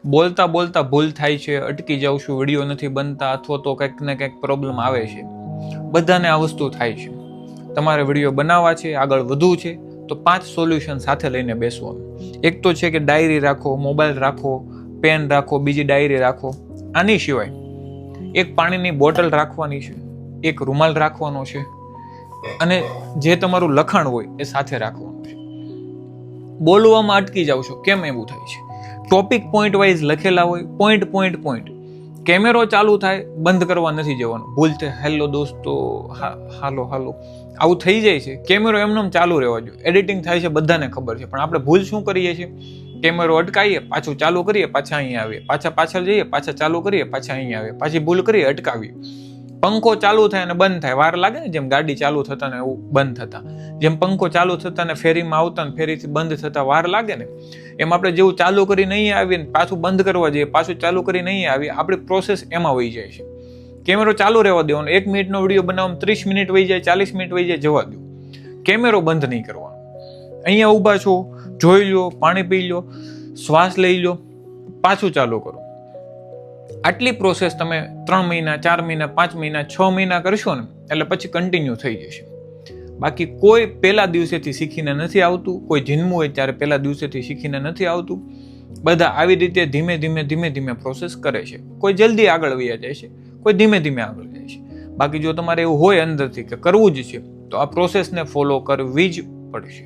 બોલતા બોલતા ભૂલ થાય છે, અટકી જાઉં છું, વિડીયો નથી બનતા, અથવા તો કંઈક ને કંઈક પ્રોબ્લેમ આવે છે. બધાને આ વસ્તુ થાય છે. તમારે વિડીયો બનાવવા છે, આગળ વધવું છે, તો 5 સોલ્યુશન સાથે લઈને બેસવાનું. એક તો છે કે ડાયરી રાખો, મોબાઈલ રાખો, પેન રાખો, બીજી ડાયરી રાખો. આની સિવાય એક પાણીની બોટલ રાખવાની છે, એક રૂમાલ રાખવાનો છે, અને જે તમારું લખાણ હોય એ સાથે રાખવાનું છે. બોલવામાં અટકી જાવ છો, કેમ એવું થાય છે? ટોપિક પોઈન્ટ વાઇઝ લખેલા હોય, પોઈન્ટ. કેમેરો ચાલુ થાય, બંધ કરવા નથી જવાનું. ભૂલતે હેલો દોસ્તો, હાલો આવું થઈ જાય છે. કેમેરો એમનેમ ચાલુ રહેવા જોઈએ. એડિટિંગ થાય છે, બધાને ખબર છે, પણ આપણે ભૂલ શું કરીએ છીએ? કેમેરો અટકાવીએ, પાછું ચાલુ કરીએ, પાછા અહીંયા આવીએ, પાછળ જઈએ, પાછા ચાલુ કરીએ, પાછા અહીંયા આવીએ, પાછી ભૂલ કરીએ, અટકાવીએ. પંખો ચાલુ થાય અને બંધ થાય, વાર લાગે ને? જેમ ગાડી ચાલુ થતા ને એવું બંધ થતા, જેમ પંખો ચાલુ થતા ને ફેરીમાં આવતા ને ફેરીથી બંધ થતા વાર લાગે ને, એમ આપણે જેવું ચાલુ કરી નહીં આવીએ ને પાછું બંધ કરવા જઈએ, પાછું ચાલુ કરી નહીં આવીએ, આપણી પ્રોસેસ એમાં વહી જાય છે. કેમેરો ચાલુ રહેવા દેવાનો. 1 મિનિટનો વિડીયો બનાવવામાં 30 મિનિટ વહી જાય, 40 મિનિટ વહી જાય, જવા દો. કેમેરો બંધ નહીં કરવાનો. અહીંયા ઊભા છો, જોઈ લો, પાણી પી લો, શ્વાસ લઈ લો, પાછું ચાલુ કરો. આટલી પ્રોસેસ તમે 3 મહિના, 4 મહિના, 5 મહિના, 6 મહિના કરશો ને, એટલે પછી કન્ટિન્યુ થઈ જશે. બાકી કોઈ પહેલા દિવસેથી શીખીને નથી આવતું. કોઈ જન્મવું હોય ત્યારે પહેલા દિવસેથી શીખીને નથી આવતું. બધા આવી રીતે ધીમે ધીમે પ્રોસેસ કરે છે. કોઈ જલ્દી આગળ વયા જાય છે, કોઈ ધીમે આગળ જાય છે. બાકી જો તમારે એવું હોય અંદરથી કે કરવું જ છે, તો આ પ્રોસેસને ફોલો કરવી જ પડશે.